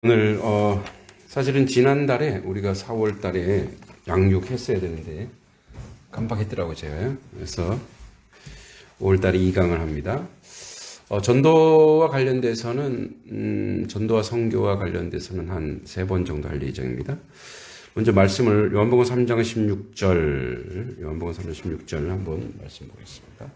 오늘 사실은 지난달에 우리가 4월 달에 양육했어야 되는데 깜빡했더라고요 제가. 그래서 5월 달에 2강을 합니다. 전도와 관련돼서는 전도와 선교와 관련돼서는 한 3번 정도 할 예정입니다. 먼저 말씀을 요한복음 3장 16절 요한복음 3장 16절 한번 말씀 보겠습니다.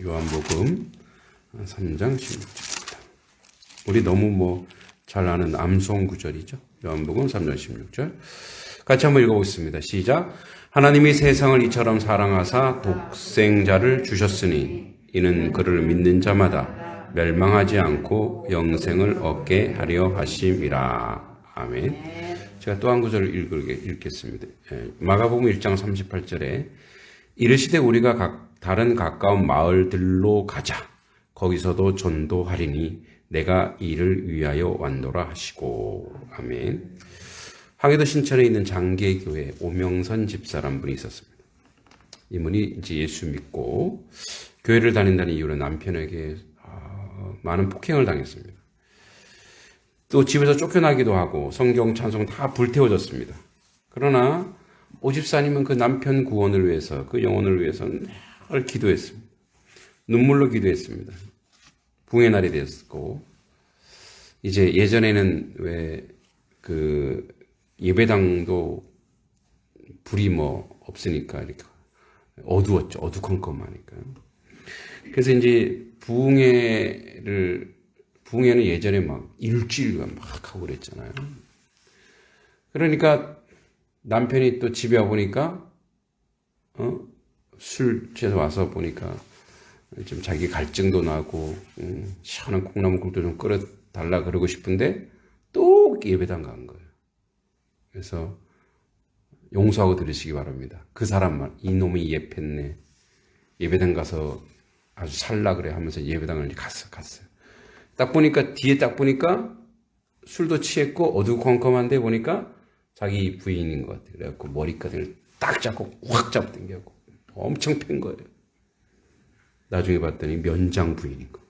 요한복음 3장 16절입니다. 우리 너무 잘 아는 암송 구절이죠. 요한복음 3장 16절. 같이 한번 읽어보겠습니다. 시작. 하나님이 세상을 이처럼 사랑하사 독생자를 주셨으니 이는 그를 믿는 자마다 멸망하지 않고 영생을 얻게 하려 하심이라. 아멘. 제가 또 한 구절을 읽겠습니다. 마가복음 1장 38절에 이르시되 우리가 다른 가까운 마을들로 가자. 거기서도 전도하리니 내가 이를 위하여 왔노라 하시고. 아멘. 하계도 신천에 있는 장계교회 오명선 집사란 분이 있었습니다. 이분이 이제 예수 믿고 교회를 다닌다는 이유로 남편에게 많은 폭행을 당했습니다. 또 집에서 쫓겨나기도 하고 성경 찬송 다 불태워졌습니다. 그러나 오 집사님은 그 남편 구원을 위해서, 그 영혼을 위해서 늘 기도했습니다. 눈물로 기도했습니다. 붕의 날이 됐고, 이제 예전에는 왜 예배당도 불이 없으니까 이렇게 어두웠죠. 어두컴컴하니까. 그래서 이제 부흥회는 예전에 일주일간 하고 그랬잖아요. 그러니까 남편이 또 집에 와보니까, 술 취해서 와서 보니까, 좀 자기 갈증도 나고, 시원한 콩나물국도 좀 끓여달라 그러고 싶은데, 또 예배당 간 거예요. 그래서, 용서하고 들으시기 바랍니다. 그 사람만, 이놈이 예팼네. 예배당 가서 아주 살라 그래 하면서 예배당을 갔어요. 뒤에 딱 보니까, 술도 취했고, 어두컴컴한데 보니까, 자기 부인인 것 같아요. 그래갖고 머리카락을 딱 잡고 확 잡당겨고 엄청 팬 거예요. 나중에 봤더니 면장 부인인 거예요.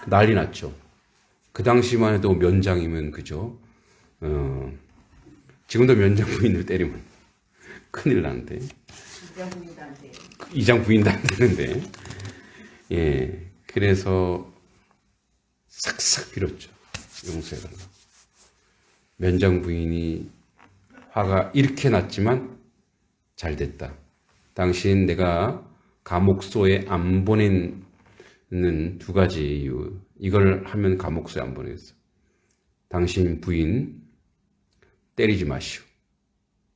난리 났죠. 그 당시만 해도 면장이면 그죠. 지금도 면장 부인을 때리면 큰일 나는데. 이장 부인도 안 되는데. 예. 그래서 싹싹 빌었죠. 용서해달라고. 면장 부인이 화가 이렇게 났지만 잘 됐다. 당신 내가 감옥소에 안 보내는 2가지 이유. 이걸 하면 감옥소에 안 보내겠어. 당신 부인 때리지 마시오.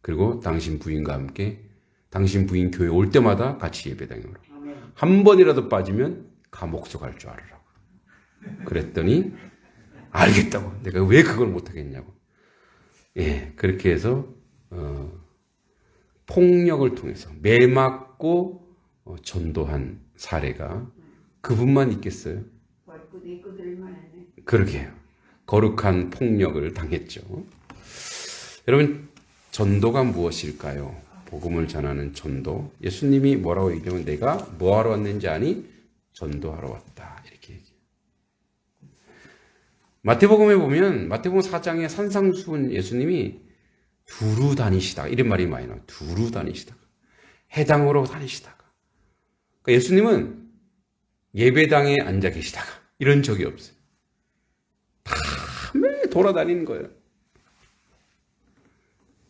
그리고 당신 부인과 함께 당신 부인 교회 올 때마다 같이 예배당에 오라. 한 번이라도 빠지면 감옥소 갈 줄 알아라. 그랬더니 알겠다고. 내가 왜 그걸 못하겠냐고. 예, 그렇게 해서 폭력을 통해서 매맞고 전도한 사례가 그분만 있겠어요? 그러게요. 거룩한 폭력을 당했죠. 여러분, 전도가 무엇일까요? 복음을 전하는 전도. 예수님이 뭐라고 얘기하면 내가 뭐하러 왔는지 아니? 전도하러 왔다. 이렇게 얘기해요. 마태복음에 보면 마태복음 4장에 산상수훈 예수님이 두루 다니시다가 이런 말이 많이 나와요. 두루 다니시다가 해당으로 다니시다가. 그러니까 예수님은 예배당에 앉아 계시다가 이런 적이 없어요. 다 매일 돌아다니는 거예요.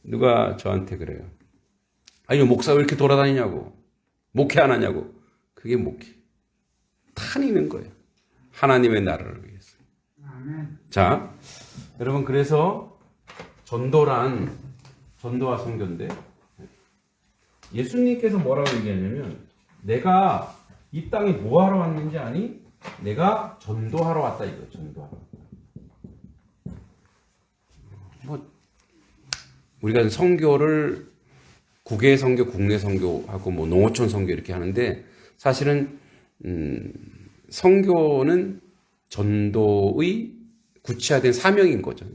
누가 저한테 그래요. 아니 목사 왜 이렇게 돌아다니냐고. 목회 안 하냐고. 그게 목회. 다니는 거예요. 하나님의 나라를 위해서. 자, 여러분 그래서 전도와 선교인데 예수님께서 뭐라고 얘기하냐면 내가 이 땅에 뭐하러 왔는지 아니? 내가 전도하러 왔다 이거예요. 전도하러 왔다. 우리가 선교를 국외 선교, 국내 선교하고 농어촌 선교 이렇게 하는데 사실은 선교는 전도의 구체화된 사명인 거죠.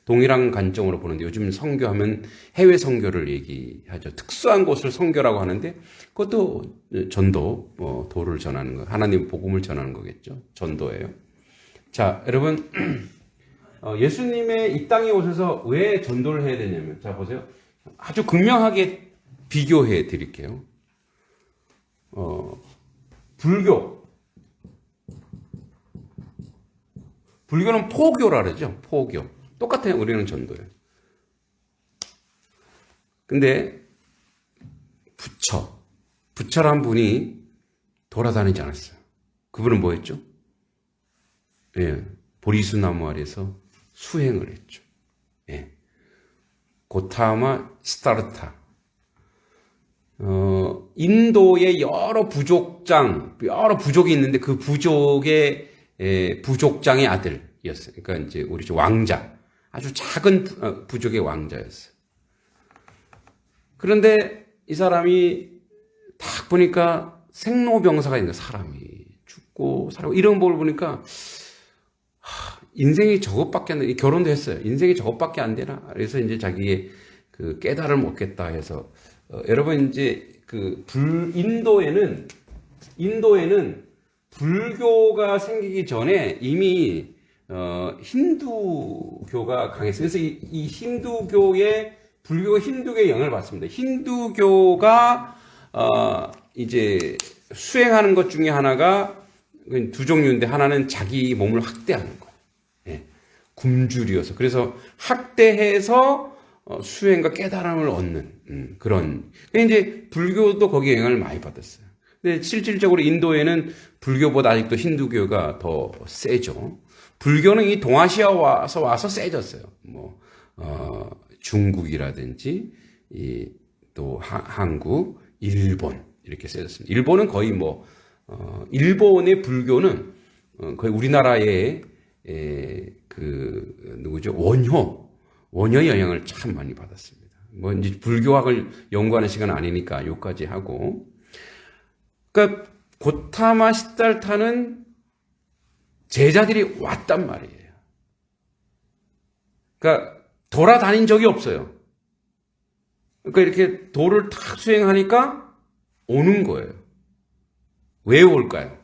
동일한 관점으로 보는데 요즘 선교하면 해외 선교를 얘기하죠. 특수한 곳을 선교라고 하는데 그것도 전도, 도를 전하는 거, 하나님 복음을 전하는 거겠죠. 전도예요. 자, 여러분 예수님의 이 땅에 오셔서 왜 전도를 해야 되냐면, 자 보세요. 아주 극명하게 비교해 드릴게요. 불교는 포교라 그러죠. 포교. 똑같아요. 우리는 전도예요. 근데 부처란 분이 돌아다니지 않았어요. 그분은 뭐 했죠? 예, 보리수나무 아래서 수행을 했죠. 예. 고타마 시타르타. 인도의 여러 부족이 있는데 그 부족의 부족장의 아들이었어요. 그러니까 이제 우리 왕자, 아주 작은 부족의 왕자였어요. 그런데 이 사람이 딱 보니까 생로병사가 있는 거예요. 사람이 죽고 살고 이런 걸 보니까 인생이 저것밖에 안 돼. 결혼도 했어요. 인생이 저것밖에 안 되나? 그래서 이제 자기의 그 깨달음을 얻겠다 해서 여러분 이제 인도에는 불교가 생기기 전에 이미 힌두교가 강했어요. 그래서 이 불교가 힌두교의 영향을 받습니다. 힌두교가 이제 수행하는 것 중에 하나가 두 종류인데, 하나는 자기 몸을 학대하는 거. 예, 굶주려서. 그래서 학대해서 수행과 깨달음을 얻는 그런. 이제 불교도 거기에 영향을 많이 받았어요. 근데 실질적으로 인도에는 불교보다 아직도 힌두교가 더 세죠. 불교는 이 동아시아 와서 세졌어요. 중국이라든지 또 한국, 일본 이렇게 세졌습니다. 일본은 거의 일본의 불교는 거의 우리나라의 누구죠? 원효의 영향을 참 많이 받았습니다. 이제 불교학을 연구하는 시간은 아니니까 여기까지 하고. 그러니까 고타마 시달타는 제자들이 왔단 말이에요. 그러니까 돌아다닌 적이 없어요. 그러니까 이렇게 도를 탁 수행하니까 오는 거예요. 왜 올까요?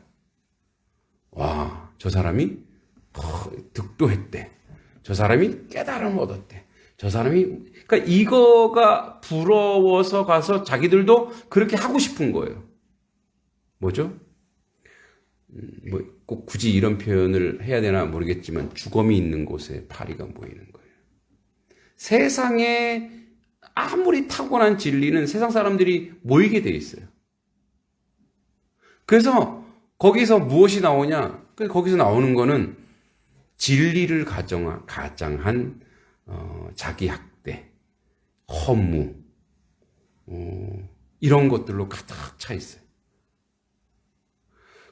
와, 저 사람이 득도했대. 저 사람이 깨달음을 얻었대. 저 사람이, 그러니까 이거가 부러워서 가서 자기들도 그렇게 하고 싶은 거예요. 뭐죠? 꼭 굳이 이런 표현을 해야 되나 모르겠지만, 주검이 있는 곳에 파리가 모이는 거예요. 세상에 아무리 타고난 진리는 세상 사람들이 모이게 돼 있어요. 그래서 거기서 무엇이 나오냐? 거기서 나오는 거는 진리를 가장한 자기 학대, 허무, 이런 것들로 가득 차 있어요.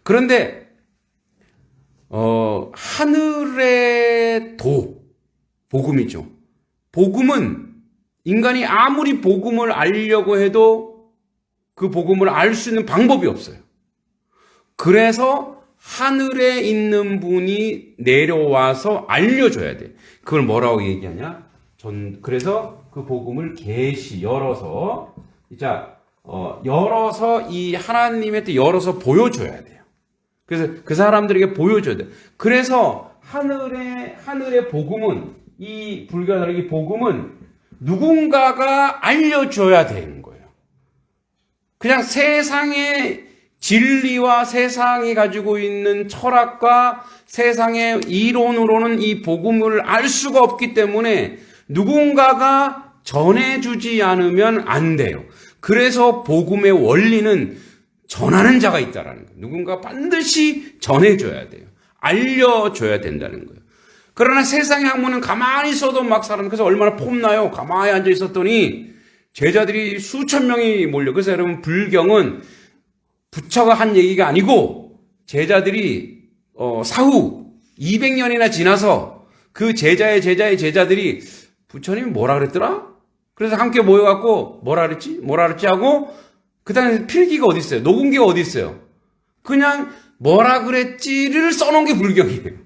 그런데 하늘의 복음이죠. 복음은 인간이 아무리 복음을 알려고 해도 그 복음을 알 수 있는 방법이 없어요. 그래서 하늘에 있는 분이 내려와서 알려줘야 돼. 그걸 뭐라고 얘기하냐? 그래서 그 복음을 열어서 이 하나님의 뜻 열어서 보여줘야 돼요. 그래서 그 사람들에게 보여줘야 돼요. 그래서 하늘의 복음은, 이 불교의 복음은 누군가가 알려줘야 되는 거예요. 그냥 세상의 진리와 세상이 가지고 있는 철학과 세상의 이론으로는 이 복음을 알 수가 없기 때문에 누군가가 전해주지 않으면 안 돼요. 그래서 복음의 원리는 전하는 자가 있다라는 거예요. 누군가 반드시 전해줘야 돼요. 알려줘야 된다는 거예요. 그러나 세상의 학문은 가만히 있어도 막 사람, 그래서 얼마나 폼나요? 가만히 앉아 있었더니 제자들이 수천 명이 몰려. 그래서 여러분, 불경은 부처가 한 얘기가 아니고 제자들이 사후 200년이나 지나서 그 제자의 제자들이 부처님이 뭐라 그랬더라? 그래서 함께 모여갖고 뭐라 그랬지 하고 그 다음에 필기가 어디 있어요? 녹음기가 어디 있어요? 그냥 뭐라 그랬지를 써놓은 게 불경이에요.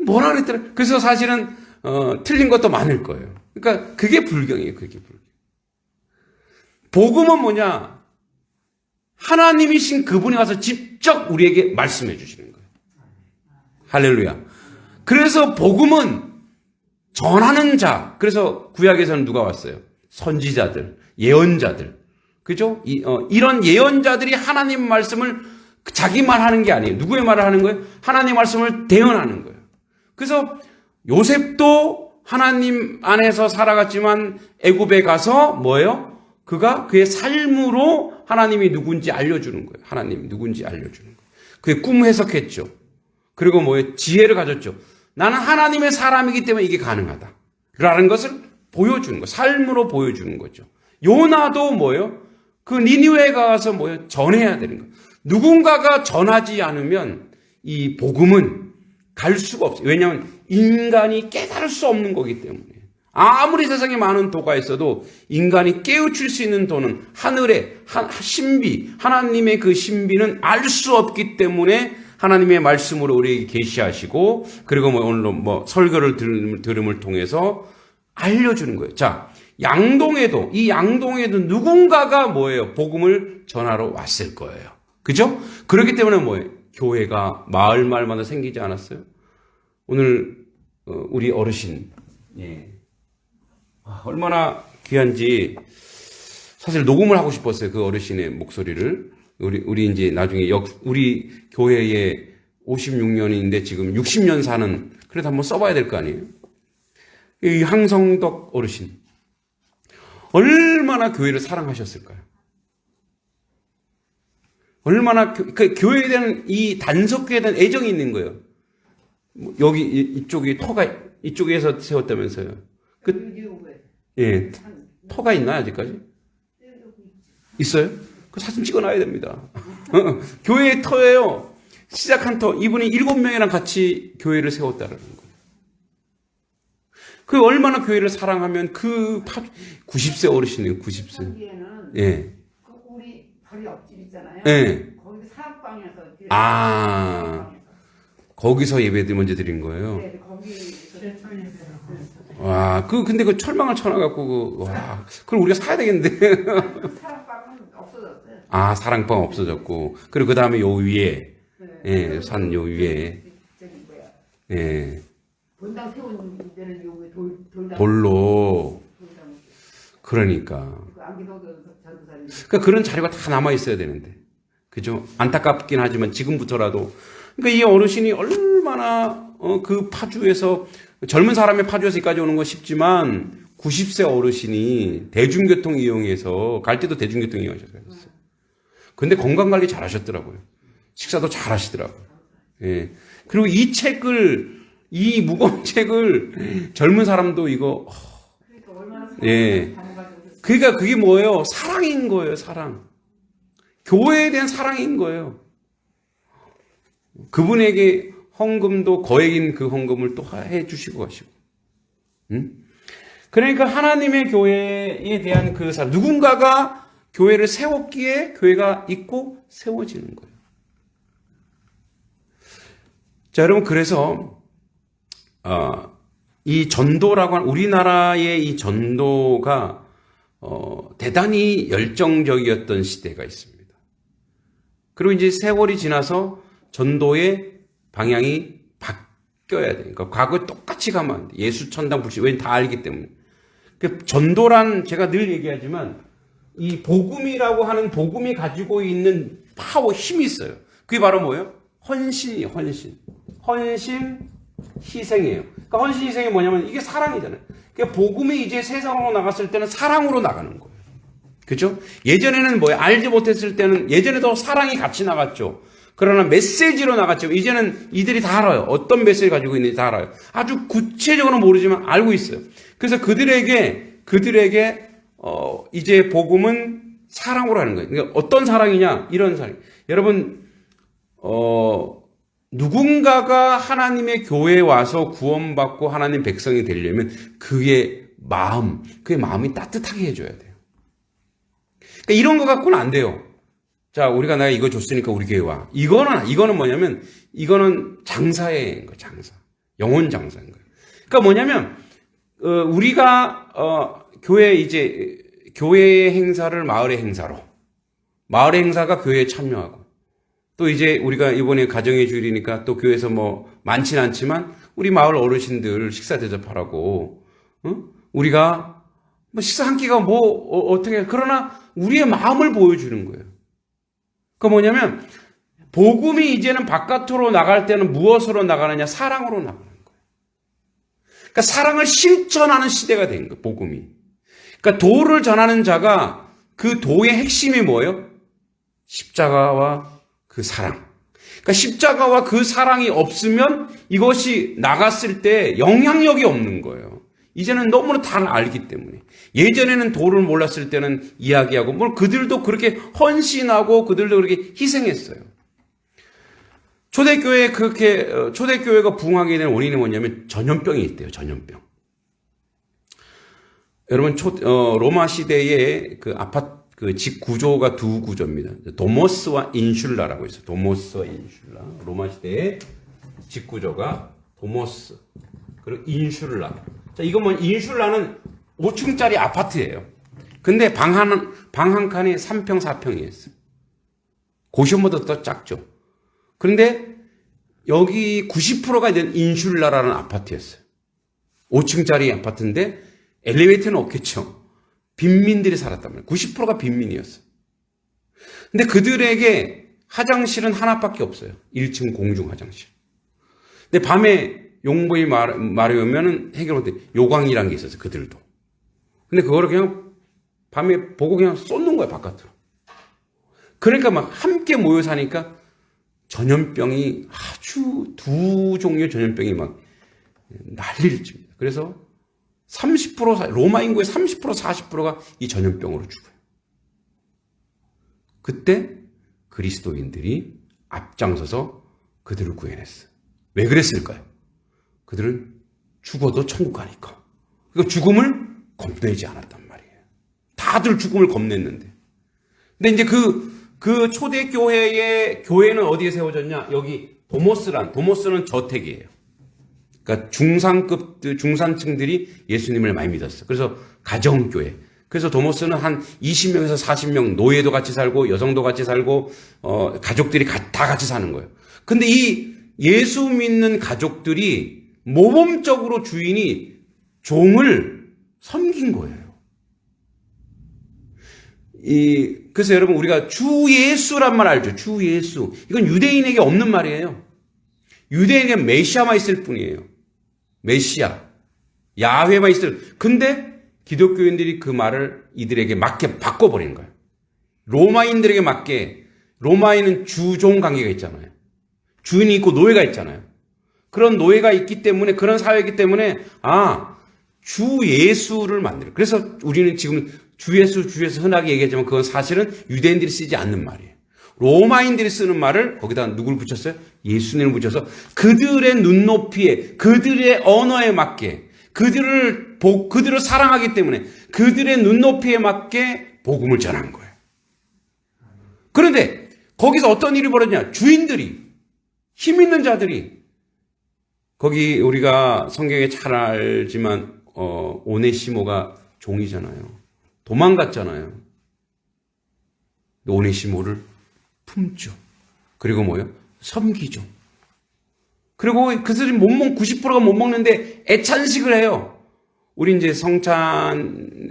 뭐라 그랬더라. 그래서 사실은 틀린 것도 많을 거예요. 그러니까 그게 불경이에요. 그게 불경. 복음은 뭐냐? 하나님이신 그분이 와서 직접 우리에게 말씀해 주시는 거예요. 할렐루야. 그래서 복음은 전하는 자. 그래서 구약에서는 누가 왔어요? 선지자들, 예언자들. 그죠? 이런 예언자들이 하나님 말씀을 자기 말하는 게 아니에요. 누구의 말을 하는 거예요? 하나님 말씀을 대언하는 거예요. 그래서 요셉도 하나님 안에서 살아갔지만 애굽에 가서 뭐예요? 그가 그의 삶으로 하나님이 누군지 알려주는 거예요. 하나님이 누군지 알려주는 거예요. 그의 꿈 해석했죠. 그리고 뭐예요? 지혜를 가졌죠. 나는 하나님의 사람이기 때문에 이게 가능하다. 라는 것을 보여주는 거예요. 삶으로 보여주는 거죠. 요나도 뭐예요? 그 니느웨에 가서 뭐예요? 전해야 되는 거예요. 누군가가 전하지 않으면 이 복음은 갈 수가 없어요. 왜냐하면 인간이 깨달을 수 없는 거기 때문에. 아무리 세상에 많은 도가 있어도 인간이 깨우칠 수 있는 도는 하늘의 신비, 하나님의 그 신비는 알 수 없기 때문에 하나님의 말씀으로 우리에게 계시하시고, 그리고 오늘 설교를 들음을 통해서 알려주는 거예요. 자, 양동에도, 이 양동에도 누군가가 뭐예요? 복음을 전하러 왔을 거예요. 그죠? 그렇기 때문에 뭐예요? 교회가 마을마다 생기지 않았어요? 오늘 우리 어르신, 예. 얼마나 귀한지 사실 녹음을 하고 싶었어요. 그 어르신의 목소리를. 우리 이제 나중에 우리 교회에 56년인데 지금 60년 사는, 그래도 한번 써봐야 될 거 아니에요? 이 항성덕 어르신. 얼마나 교회를 사랑하셨을까요? 얼마나 그 교회에 대한 이 단속교회에 대한 애정이 있는 거예요. 여기 이쪽이 이쪽에서 세웠다면서요. 예, 터가 있나요 아직까지? 있어요? 그 사진 찍어놔야 됩니다. 교회의 터예요. 시작한 터. 이분이 7명이랑 같이 교회를 세웠다라는 거예요. 그 얼마나 교회를 사랑하면 90세 어르신이에요. 90세. 예. 우리 바로 옆집 있잖아요. 예. 거기 사학방에서. 거기서 예배 먼저 드린 거예요. 네, 거기. 와, 근데 그 철망을 쳐놔갖고, 와, 그걸 우리가 사야 되겠는데. 사랑방은 없어졌어요. 사랑방 없어졌고. 그리고 그 다음에 요 위에, 네. 예, 산 요 위에. 저기 뭐야. 예. 본당 세운 데는 요게 돌당. 돌로. 돌당. 그러니까. 안기동도 전도사님. 그러니까 그런 자료가 다 남아있어야 되는데. 그죠? 안타깝긴 하지만 지금부터라도. 그러니까 이 어르신이 얼마나, 그 파주에서, 젊은 사람의 파주에서까지 오는 건 쉽지만 90세 어르신이 대중교통 이용해서 갈 때도 대중교통 이용하셨어요. 근데 건강관리 잘 하셨더라고요. 식사도 잘 하시더라고요. 예. 그리고 이 무거운 책을 젊은 사람도 이거, 그러니까 얼마나 예. 그러니까 그게 뭐예요? 사랑인 거예요, 사랑. 교회에 대한 사랑인 거예요. 그분에게 헌금도 거액인 그 헌금을 또 해주시고 가시고. 그러니까 하나님의 교회에 대한 그 사람, 누군가가 교회를 세웠기에 교회가 있고 세워지는 거예요. 자, 여러분, 그래서, 이 전도라고 하는, 우리나라의 이 전도가, 대단히 열정적이었던 시대가 있습니다. 그리고 이제 세월이 지나서 전도의 방향이 바뀌어야 되니까 과거에 똑같이 가면 안 돼. 예수 천당 불신. 왜냐면 다 알기 때문에. 전도란 제가 늘 얘기하지만 이 복음이라고 하는 복음이 가지고 있는 파워, 힘이 있어요. 그게 바로 뭐예요? 헌신이에요. 헌신, 희생이에요. 그러니까 헌신, 희생이 뭐냐면 이게 사랑이잖아요. 그러니까 복음이 이제 세상으로 나갔을 때는 사랑으로 나가는 거예요. 그죠? 예전에는 뭐예요? 알지 못했을 때는 예전에도 사랑이 같이 나갔죠. 그러나 메시지로 나갔죠. 이제는 이들이 다 알아요. 어떤 메시지를 가지고 있는지 다 알아요. 아주 구체적으로는 모르지만 알고 있어요. 그래서 그들에게 이제 복음은 사랑으로 하는 거예요. 그러니까 어떤 사랑이냐? 이런 사랑. 여러분, 누군가가 하나님의 교회에 와서 구원받고 하나님 백성이 되려면 그의 마음이 따뜻하게 해줘야 돼요. 그러니까 이런 거 갖고는 안 돼요. 자, 우리가 내가 이거 줬으니까 우리 교회 와. 이거는 뭐냐면, 이거는 장사인 거예요, 장사. 영혼 장사인 거예요. 그러니까 뭐냐면 우리가 교회 행사를 마을의 행사로, 마을의 행사가 교회에 참여하고, 또 이제 우리가 이번에 가정의 주일이니까 또 교회에서 뭐 많진 않지만 우리 마을 어르신들 식사 대접하라고, 우리가 뭐 식사 한 끼가 뭐 어떻게, 그러나 우리의 마음을 보여주는 거예요. 그러니까 뭐냐면 복음이 이제는 바깥으로 나갈 때는 무엇으로 나가느냐? 사랑으로 나가는 거예요. 그러니까 사랑을 실천하는 시대가 된 거예요, 복음이. 그러니까 도를 전하는 자가 그 도의 핵심이 뭐예요? 십자가와 그 사랑. 그러니까 십자가와 그 사랑이 없으면 이것이 나갔을 때 영향력이 없는 거예요. 이제는 너무나 다 알기 때문에. 예전에는 도를 몰랐을 때는 이야기하고, 뭘 그들도 그렇게 헌신하고 그들도 그렇게 희생했어요. 초대교회가 부흥하게 된 원인이 뭐냐면 전염병이 있대요, 전염병. 여러분, 로마 시대의 그 집 구조가 두 구조입니다. 도모스와 인슐라라고 있어요. 도모스와 인슐라. 로마 시대의 집 구조가 도모스, 그리고 인슐라. 자, 이거 뭐, 인슐라는 5층짜리 아파트예요. 근데 방 한 칸에 3평, 4평이었어요. 고시원보다 더 작죠. 그런데 여기 90%가 된 인슐라라는 아파트였어요. 5층짜리 아파트인데 엘리베이터는 없겠죠. 빈민들이 살았단 말이에요. 90%가 빈민이었어요. 근데 그들에게 화장실은 하나밖에 없어요. 1층 공중 화장실. 근데 밤에 용보이 말에 오면은 해결할 때 요광이라는 게 있었어요. 그들도. 근데 그거를 그냥 밤에 보고 그냥 쏟는 거야, 바깥으로. 그러니까 막 함께 모여 사니까 전염병이 아주 두 종류의 전염병이 막 난리를 칩니다. 그래서 30%, 로마 인구의 30%, 40%가 이 전염병으로 죽어요. 그때 그리스도인들이 앞장서서 그들을 구해냈어요. 왜 그랬을까요? 그들은 죽어도 천국 가니까. 그러니까 죽음을 겁내지 않았단 말이에요. 다들 죽음을 겁냈는데. 근데 이제 그 초대교회의 교회는 어디에 세워졌냐? 여기 도모스는 저택이에요. 그러니까 중산층들이 예수님을 많이 믿었어요. 그래서 가정교회. 그래서 도모스는 한 20명에서 40명, 노예도 같이 살고 여성도 같이 살고 가족들이 다 같이 사는 거예요. 근데 이 예수 믿는 가족들이 모범적으로 주인이 종을 섬긴 거예요. 그래서 여러분, 우리가 주 예수란 말 알죠? 주 예수. 이건 유대인에게 없는 말이에요. 유대인에게 메시아만 있을 뿐이에요. 메시아, 야훼만 있을. 근데 기독교인들이 그 말을 이들에게 맞게 바꿔버린 거예요. 로마인들에게 맞게. 로마인은 주종 관계가 있잖아요. 주인이 있고 노예가 있잖아요. 그런 노예가 있기 때문에, 그런 사회이기 때문에 주 예수를 만들어요. 그래서 우리는 지금 주 예수 흔하게 얘기하지만 그건 사실은 유대인들이 쓰지 않는 말이에요. 로마인들이 쓰는 말을 거기다 누굴 붙였어요? 예수님을 붙여서 그들의 눈높이에, 그들의 언어에 맞게, 그들을 사랑하기 때문에 그들의 눈높이에 맞게 복음을 전한 거예요. 그런데 거기서 어떤 일이 벌어지냐? 주인들이, 힘 있는 자들이, 거기 우리가 성경에 잘 알지만 오네시모가 종이잖아요. 도망갔잖아요. 오네시모를 품죠. 그리고 뭐요? 섬기죠. 그리고 그들이 90%가 못 먹는데 애찬식을 해요. 우리 이제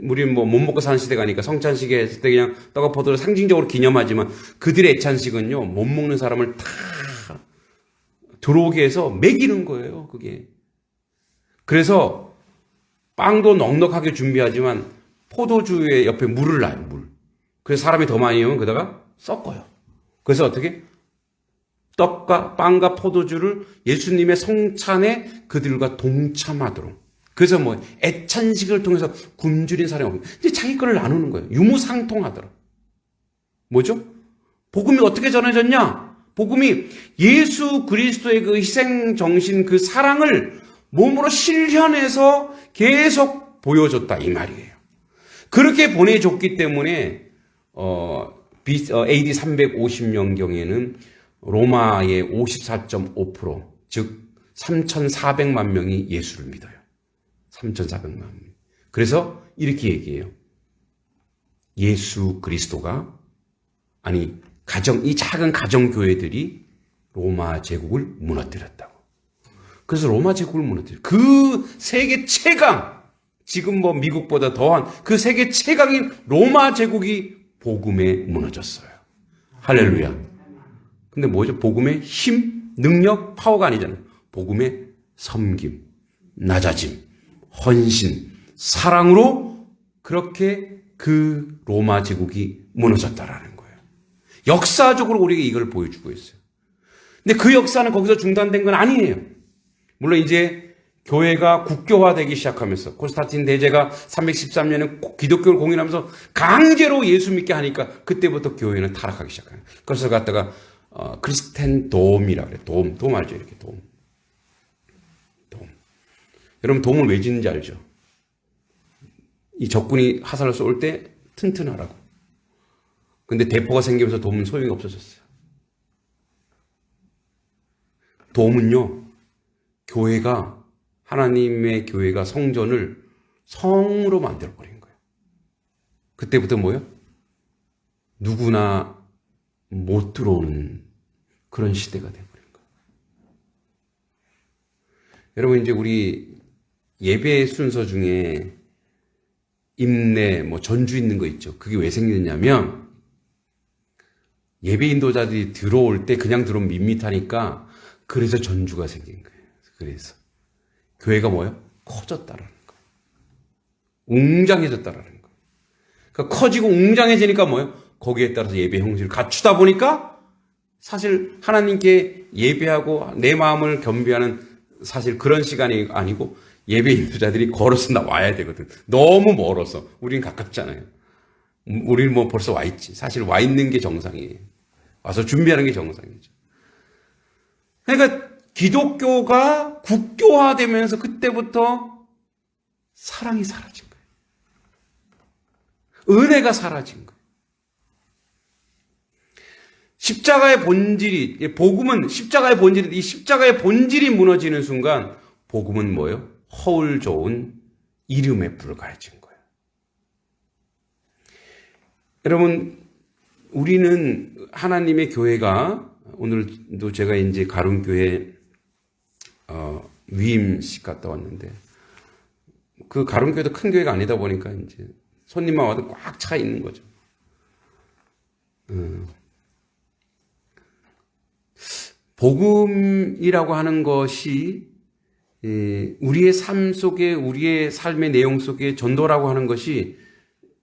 우리 뭐 못 먹고 사는 시대가 아니까 성찬식에 했을 때 그냥 떡과 포도를 상징적으로 기념하지만 그들의 애찬식은요, 못 먹는 사람을 다 들어오게 해서 먹이는 거예요, 그게. 그래서 빵도 넉넉하게 준비하지만 포도주에 옆에 물을 놔요, 물. 그래서 사람이 더 많이 오면 그다가 섞어요. 그래서 어떻게? 떡과 빵과 포도주를 예수님의 성찬에 그들과 동참하도록. 그래서 뭐 애찬식을 통해서 굶주린 사람이 없는. 이제 자기 거를 나누는 거예요. 유무상통하도록. 뭐죠? 복음이 어떻게 전해졌냐? 복음이 예수 그리스도의 그 희생 정신, 그 사랑을 몸으로 실현해서 계속 보여줬다 이 말이에요. 그렇게 보내줬기 때문에 AD 350년경에는 로마의 54.5%, 즉 3,400만 명이 예수를 믿어요. 3,400만 명. 그래서 이렇게 얘기해요. 예수 그리스도가, 아니, 이 작은 가정교회들이 로마 제국을 무너뜨렸다고. 그래서 로마 제국을 무너뜨려. 그 세계 최강, 지금 뭐 미국보다 더한 그 세계 최강인 로마 제국이 복음에 무너졌어요. 할렐루야. 근데 뭐죠? 복음의 힘, 능력, 파워가 아니잖아요. 복음의 섬김, 낮아짐, 헌신, 사랑으로 그렇게 그 로마 제국이 무너졌다라는 거예요. 역사적으로 우리에게 이걸 보여주고 있어요. 근데 그 역사는 거기서 중단된 건 아니에요. 물론 이제 교회가 국교화되기 시작하면서 콘스탄틴 대제가 313년에 기독교를 공인하면서 강제로 예수 믿게 하니까 그때부터 교회는 타락하기 시작해요. 그것을 갖다가 크리스텐돔이라 그래요. 돔 알죠? 이렇게 돔. 여러분 돔을 왜 짓는지 알죠? 이 적군이 화살을 쏠 때 튼튼하라고. 근데 대포가 생기면서 돔은 소용이 없어졌어요. 돔은요, 하나님의 교회가 성전을 성으로 만들어버린 거예요. 그때부터 뭐예요? 누구나 못 들어오는 그런 시대가 되어버린 거예요. 여러분, 이제 우리 예배 순서 중에 임내, 전주 있는 거 있죠. 그게 왜 생겼냐면, 예배 인도자들이 들어올 때 그냥 들어오면 밋밋하니까, 그래서 전주가 생긴 거예요. 그래서. 교회가 뭐예요? 커졌다라는 거예요. 웅장해졌다라는 거예요. 그러니까 커지고 웅장해지니까 뭐예요? 거기에 따라서 예배 형식을 갖추다 보니까, 사실 하나님께 예배하고 내 마음을 겸비하는 사실 그런 시간이 아니고, 예배 인도자들이 걸어서 나와야 되거든. 너무 멀어서. 우리는 가깝잖아요. 우리는 벌써 와 있지. 사실 와 있는 게 정상이에요. 와서 준비하는 게 정상이죠. 그러니까 기독교가 국교화되면서 그때부터 사랑이 사라진 거예요. 은혜가 사라진 거예요. 십자가의 본질이, 복음은 십자가의 본질이, 이 십자가의 본질이 무너지는 순간 복음은 뭐예요? 허울 좋은 이름에 불과해진 거예요. 여러분, 우리는 하나님의 교회가, 오늘도 제가 이제 가론교회 위임식 갔다 왔는데, 그 가론교회도 큰 교회가 아니다 보니까 이제 손님만 와도 꽉 차 있는 거죠. 복음이라고 하는 것이 우리의 삶 속에, 우리의 삶의 내용 속에 전도라고 하는 것이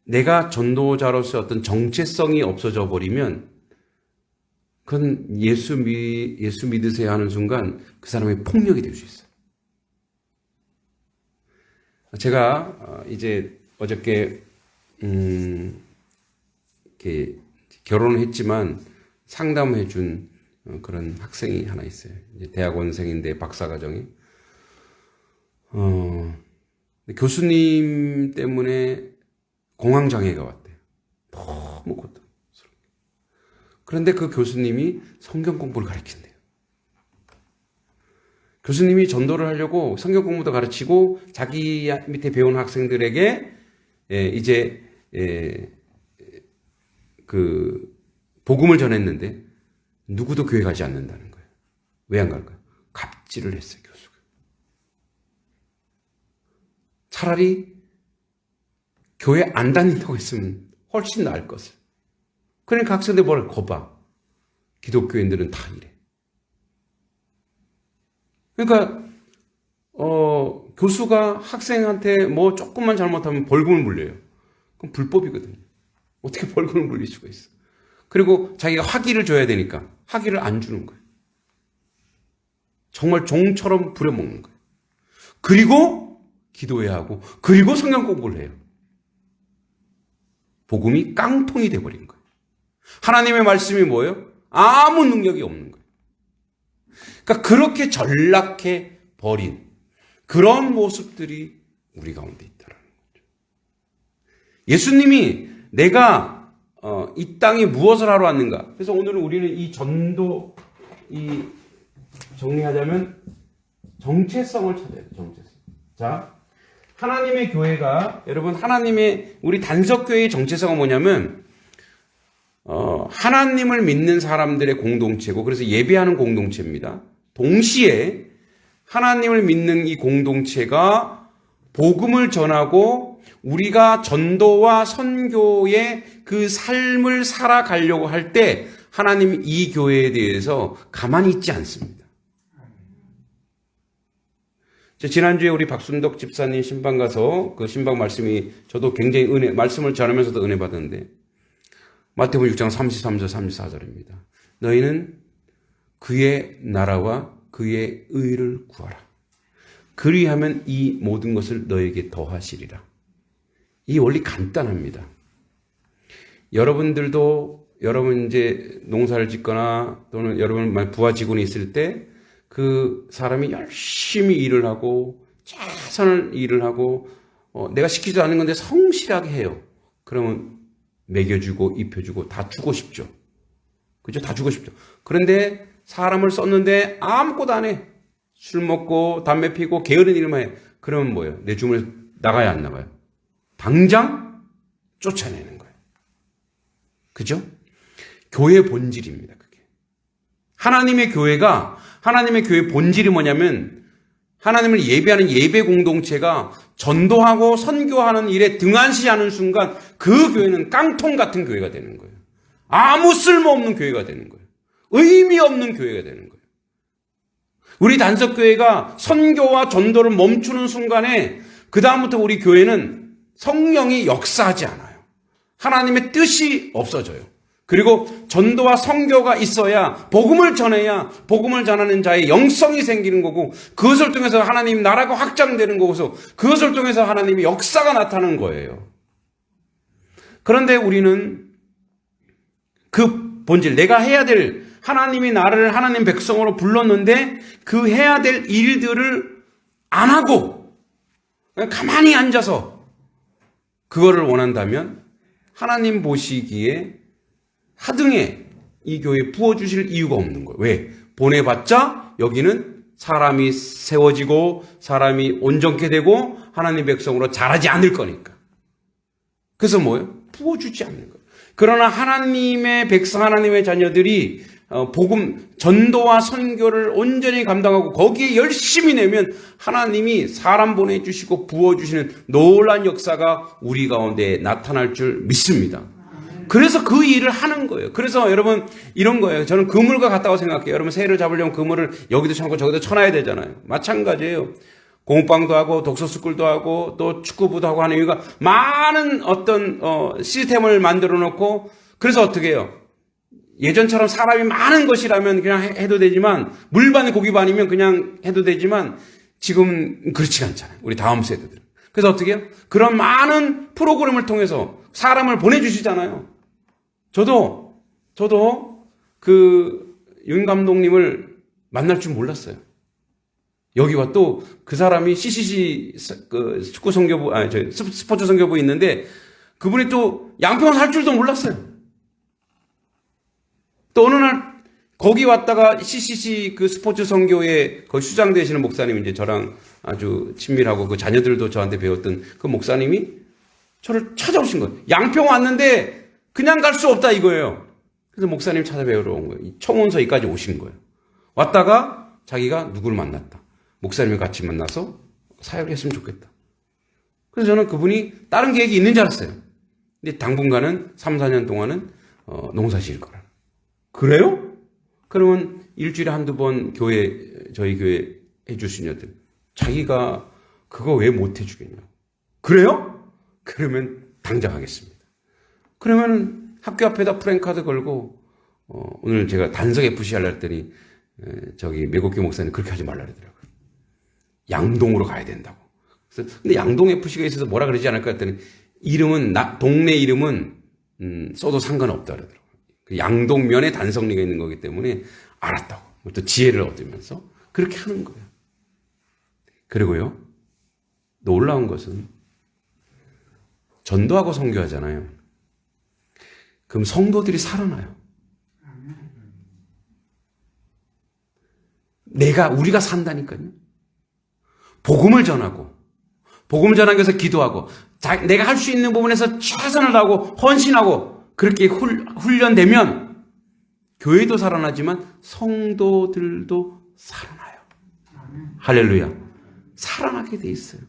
내가 전도자로서 어떤 정체성이 없어져 버리면 그건 예수 믿으세요 하는 순간 그 사람의 폭력이 될 수 있어요. 제가 이제 어저께 이렇게 결혼을 했지만 상담해 준 그런 학생이 하나 있어요. 이제 대학원생인데 박사과정이. 교수님 때문에 공황장애가 왔대요. 너무 고통스럽게. 그런데 그 교수님이 성경 공부를 가르친대요. 교수님이 전도를 하려고 성경 공부도 가르치고 자기 밑에 배운 학생들에게 이제 그 복음을 전했는데 누구도 교회 가지 않는다는 거예요. 왜 안 갈까요? 갑질을 했어요, 교수가. 차라리 교회 안 다닌다고 했으면 훨씬 나을 것을. 그러니까 학생들 뭘 거봐. 기독교인들은 다 이래. 그러니까 교수가 학생한테 뭐 조금만 잘못하면 벌금을 물려요. 그럼 불법이거든요. 어떻게 벌금을 물릴 수가 있어. 그리고 자기가 학위를 줘야 되니까 학위를 안 주는 거예요. 정말 종처럼 부려먹는 거예요. 그리고 기도해야 하고, 그리고 성경 공부를 해요. 복음이 깡통이 돼버린 거예요. 하나님의 말씀이 뭐예요? 아무 능력이 없는 거예요. 그러니까 그렇게 전락해 버린 그런 모습들이 우리 가운데 있다는 거죠. 예수님이 내가 이 땅에 무엇을 하러 왔는가? 그래서 오늘은 우리는 이 전도, 정리하자면 정체성을 찾아야 돼요. 정체성. 자, 하나님의 교회가 여러분 우리 단석교회의 정체성은 뭐냐면 하나님을 믿는 사람들의 공동체고 그래서 예배하는 공동체입니다. 동시에 하나님을 믿는 이 공동체가 복음을 전하고 우리가 전도와 선교의 그 삶을 살아가려고 할 때 하나님 이 교회에 대해서 가만히 있지 않습니다. 지난주에 우리 박순덕 집사님 신방 가서 그 신방 말씀이 저도 굉장히 말씀을 전하면서도 은혜 받았는데 마태복음 6장 33절 34절입니다. 너희는 그의 나라와 그의 의를 구하라. 그리하면 이 모든 것을 너에게 더하시리라. 이 원리 간단합니다. 여러분 이제 농사를 짓거나 또는 여러분 부하 직원이 있을 때 그 사람이 열심히 일을 하고 최선을 일을 하고 내가 시키지 않은 건데 성실하게 해요. 그러면 먹여주고 입혀주고 다 주고 싶죠. 그죠? 다 주고 싶죠. 그런데 사람을 썼는데 아무것도 안 해. 술 먹고 담배 피고 게으른 일만 해. 그러면 뭐예요? 내 주문을 나가야 안 나가요? 당장 쫓아내는 거예요. 그죠? 교회 본질입니다. 그게. 하나님의 교회 본질이 뭐냐면 하나님을 예배하는 예배 공동체가 전도하고 선교하는 일에 등한시 하는 순간 그 교회는 깡통 같은 교회가 되는 거예요. 아무 쓸모없는 교회가 되는 거예요. 의미 없는 교회가 되는 거예요. 우리 단석교회가 선교와 전도를 멈추는 순간에 그다음부터 우리 교회는 성령이 역사하지 않아요. 하나님의 뜻이 없어져요. 그리고 전도와 선교가 있어야 복음을 전해야 복음을 전하는 자의 영성이 생기는 거고 그것을 통해서 하나님 나라가 확장되는 거고서 그것을 통해서 하나님의 역사가 나타나는 거예요. 그런데 우리는 그 본질, 내가 해야 될 하나님이 나를 하나님 백성으로 불렀는데 그 해야 될 일들을 안 하고 그냥 가만히 앉아서 그거를 원한다면 하나님 보시기에 하등에 이 교회에 부어주실 이유가 없는 거예요. 왜? 보내봤자 여기는 사람이 세워지고 사람이 온전케 되고 하나님 백성으로 자라지 않을 거니까. 그래서 뭐예요? 부어주지 않는 거예요. 그러나 하나님의 백성, 하나님의 자녀들이 복음, 전도와 선교를 온전히 감당하고 거기에 열심히 내면 하나님이 사람 보내주시고 부어주시는 놀라운 역사가 우리 가운데 나타날 줄 믿습니다. 그래서 그 일을 하는 거예요. 그래서 여러분 이런 거예요. 저는 그물과 같다고 생각해요. 여러분 새를 잡으려면 그물을 여기도 쳐놓고 저기도 쳐놔야 되잖아요. 마찬가지예요. 공방도 하고 독서스쿨도 하고 또 축구부도 하고 하는 이유가 많은 어떤 시스템을 만들어 놓고 그래서 어떻게 해요? 예전처럼 사람이 많은 것이라면 그냥 해도 되지만 물반 고기반이면 그냥 해도 되지만 지금 그렇지 않잖아요. 우리 다음 세대들. 그래서 어떻게 해요? 그런 많은 프로그램을 통해서 사람을 보내주시잖아요. 저도 그 윤 감독님을 만날 줄 몰랐어요. 여기와 또 그 사람이 CCC 그 축구 선교부 스포츠 선교부에 있는데 그분이 또 양평 살 줄도 몰랐어요. 또 어느 날 거기 왔다가 CCC 그 스포츠 선교회 거기 수장 되시는 목사님 이제 저랑 아주 친밀하고 그 자녀들도 저한테 배웠던 그 목사님이 저를 찾아오신 거예요. 양평 왔는데 그냥 갈 수 없다 이거예요. 그래서 목사님 찾아뵈러 온 거예요. 청원서에까지 오신 거예요. 왔다가 자기가 누구를 만났다. 목사님을 같이 만나서 사역을 했으면 좋겠다. 그래서 저는 그분이 다른 계획이 있는 줄 알았어요. 근데 당분간은 3, 4년 동안은 농사 지을 거라. 그래요? 그러면 일주일에 한두 번 저희 교회 해주신 여들 자기가 그거 왜 못 해주겠냐. 그래요? 그러면 당장 하겠습니다. 그러면 학교 앞에다 프랜카드 걸고 오늘 제가 단석 FC 하려 했더니 저기 매국교 목사님 그렇게 하지 말라 그러더라고요. 양동으로 가야 된다고. 그래서 근데 양동 FC가 있어서 뭐라 그러지 않을까 했더니 이름은 동네 이름은 써도 상관없다 그러더라고요. 그 양동면에 단성리가 있는 거기 때문에 알았다고. 또 지혜를 얻으면서 그렇게 하는 거예요. 그리고요. 놀라운 것은 전도하고 선교하잖아요. 그럼 성도들이 살아나요. 우리가 산다니까요. 복음을 전하고 복음을 전하기 위해서 기도하고 내가 할 수 있는 부분에서 최선을 다하고 헌신하고 그렇게 훈련되면 교회도 살아나지만 성도들도 살아나요. 할렐루야. 살아나게 돼 있어요.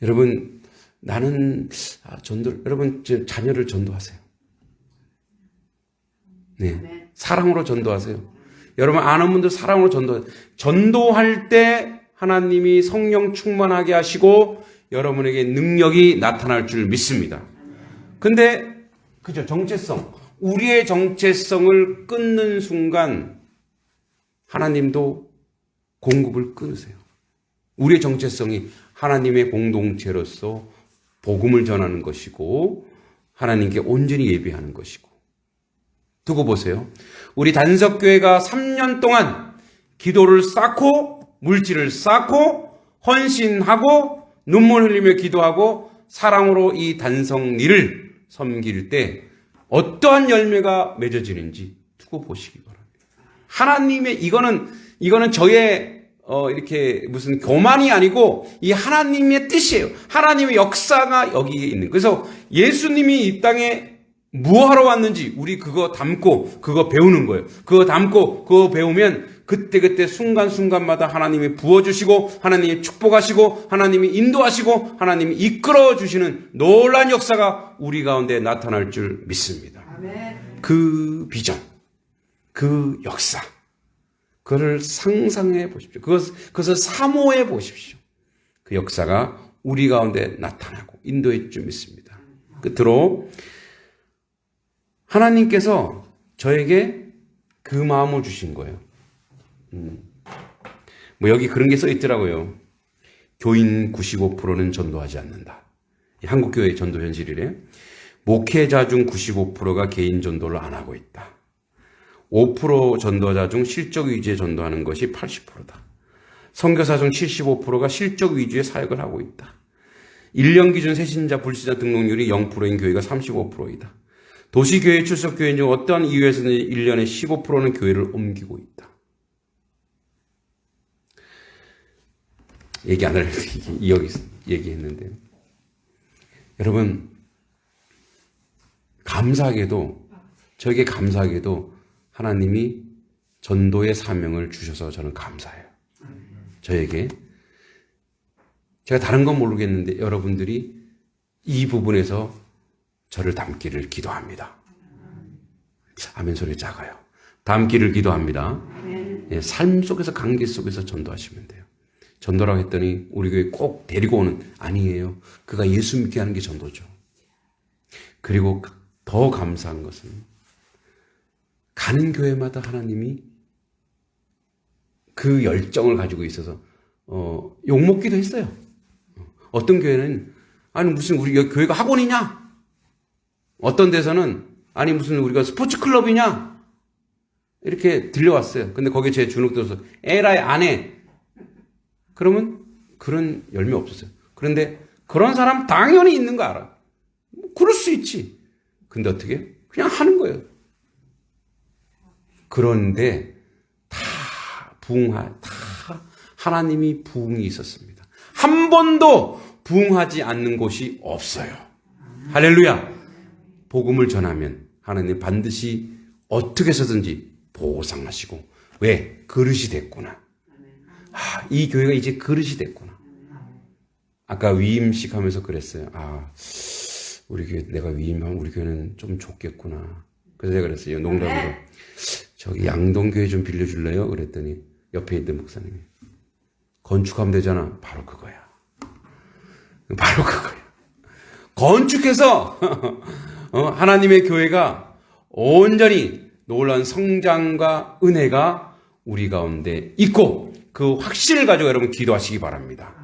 여러분, 나는 여러분 자녀를 전도하세요. 네, 사랑으로 전도하세요. 여러분 아는 분들 사랑으로 전도할 때 하나님이 성령 충만하게 하시고 여러분에게 능력이 나타날 줄 믿습니다. 근데 그죠, 정체성, 우리의 정체성을 끊는 순간 하나님도 공급을 끊으세요. 우리의 정체성이 하나님의 공동체로서 복음을 전하는 것이고 하나님께 온전히 예배하는 것이고. 두고 보세요. 우리 단석교회가 3년 동안 기도를 쌓고 물질을 쌓고 헌신하고 눈물 흘리며 기도하고 사랑으로 이 단성리를 섬길 때 어떠한 열매가 맺어지는지 두고 보시기 바랍니다. 하나님의 이거는 저의 이렇게 무슨 교만이 아니고 이 하나님의 뜻이에요. 하나님의 역사가 여기에 있는. 그래서 예수님이 이 땅에 무엇하러 왔는지 우리 그거 담고 그거 배우는 거예요. 그거 담고 그거 배우면 그때그때 순간순간마다 하나님이 부어주시고 하나님이 축복하시고 하나님이 인도하시고 하나님이 이끌어주시는 놀라운 역사가 우리 가운데 나타날 줄 믿습니다. 아멘. 그 비전, 그 역사, 그것을 상상해 보십시오. 그것을 사모해 보십시오. 그 역사가 우리 가운데 나타나고 인도해 줄 믿습니다. 끝으로 하나님께서 저에게 그 마음을 주신 거예요. 뭐 여기 그런 게 써 있더라고요. 교인 95%는 전도하지 않는다. 한국교회의 전도 현실이래. 목회자 중 95%가 개인 전도를 안 하고 있다. 5% 전도자 중 실적 위주의 전도하는 것이 80%다. 선교사 중 75%가 실적 위주의 사역을 하고 있다. 1년 기준 새신자, 불신자 등록률이 0%인 교회가 35%이다. 도시교회 출석교인 중 어떠한 이유에서는 1년에 15%는 교회를 옮기고 있다. 얘기 안 하려고 여기 얘기했는데 여러분 저에게 감사하게도 하나님이 전도의 사명을 주셔서 저는 감사해요. 저에게 제가 다른 건 모르겠는데 여러분들이 이 부분에서 저를 닮기를 기도합니다. 아멘 소리 작아요. 닮기를 기도합니다. 예, 삶 속에서 관계 속에서 전도하시면 돼요. 전도라고 했더니 우리 교회 꼭 데리고 오는 아니에요. 그가 예수 믿게 하는 게 전도죠. 그리고 더 감사한 것은 가는 교회마다 하나님이 그 열정을 가지고 있어서 욕먹기도 했어요. 어떤 교회는 아니 무슨 우리 교회가 학원이냐? 어떤 데서는 아니 무슨 우리가 스포츠 클럽이냐? 이렇게 들려왔어요. 근데 거기에 제 주눅 들어서 에라이 안 해. 그러면 그런 열매 없었어요. 그런데 그런 사람 당연히 있는 거 알아. 그럴 수 있지. 근데 어떻게? 그냥 하는 거예요. 그런데 다 하나님이 부흥이 있었습니다. 한 번도 부흥하지 않는 곳이 없어요. 할렐루야. 복음을 전하면 하나님 반드시 어떻게 해서든지 보상하시고 왜? 그릇이 됐구나. 이 교회가 이제 그릇이 됐구나. 아까 위임식 하면서 그랬어요. 우리 교회 내가 위임하면 우리 교회는 좀 좋겠구나. 그래서 제가 그랬어요. 농담으로. 저기 양동교회 좀 빌려줄래요? 그랬더니 옆에 있던 목사님이 건축하면 되잖아. 바로 그거야. 바로 그거야. 건축해서 하나님의 교회가 온전히 놀라운 성장과 은혜가 우리 가운데 있고 그 확신을 가지고 여러분 기도하시기 바랍니다.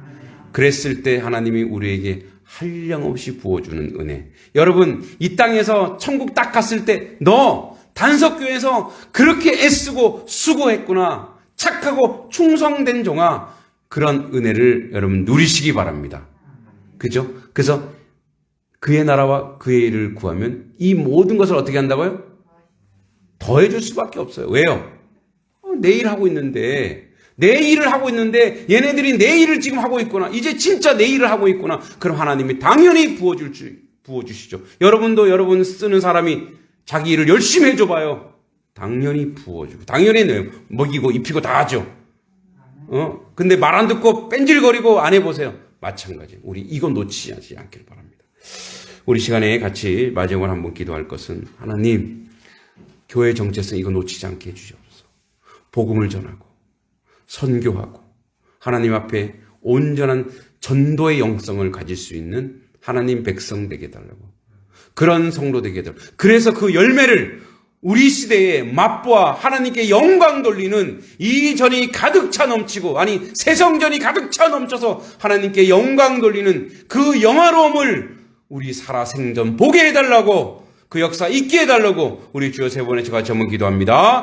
그랬을 때 하나님이 우리에게 한량없이 부어주는 은혜. 여러분 이 땅에서 천국 딱 갔을 때 너 단석교회에서 그렇게 애쓰고 수고했구나. 착하고 충성된 종아. 그런 은혜를 여러분 누리시기 바랍니다. 그죠? 그래서 그의 나라와 그의 일을 구하면 이 모든 것을 어떻게 한다고요? 더해줄 수밖에 없어요. 왜요? 내일 하고 있는데 내 일을 하고 있는데 얘네들이 내 일을 지금 하고 있구나. 이제 진짜 내 일을 하고 있구나. 그럼 하나님이 당연히 부어주시죠. 여러분도 여러분 쓰는 사람이 자기 일을 열심히 해줘봐요. 당연히 부어주고, 당연히 먹이고 입히고 다 하죠. 근데 말 안 듣고 뺀질거리고 안 해보세요. 마찬가지. 우리 이거 놓치지 않길 바랍니다. 우리 시간에 같이 마지막으로 한번 기도할 것은 하나님, 교회 정체성 이거 놓치지 않게 해주시옵소서. 복음을 전하고 선교하고 하나님 앞에 온전한 전도의 영성을 가질 수 있는 하나님 백성 되게 해달라고. 그런 성도 되게 해달라고. 그래서 그 열매를 우리 시대에 맛보아 하나님께 영광 돌리는 이 전이 가득 차 넘치고, 아니 세성전이 가득 차 넘쳐서 하나님께 영광 돌리는 그 영화로움을 우리 살아생전 보게 해달라고, 그 역사 있게 해달라고 우리 주여 세 번의 제가 한번 기도합니다.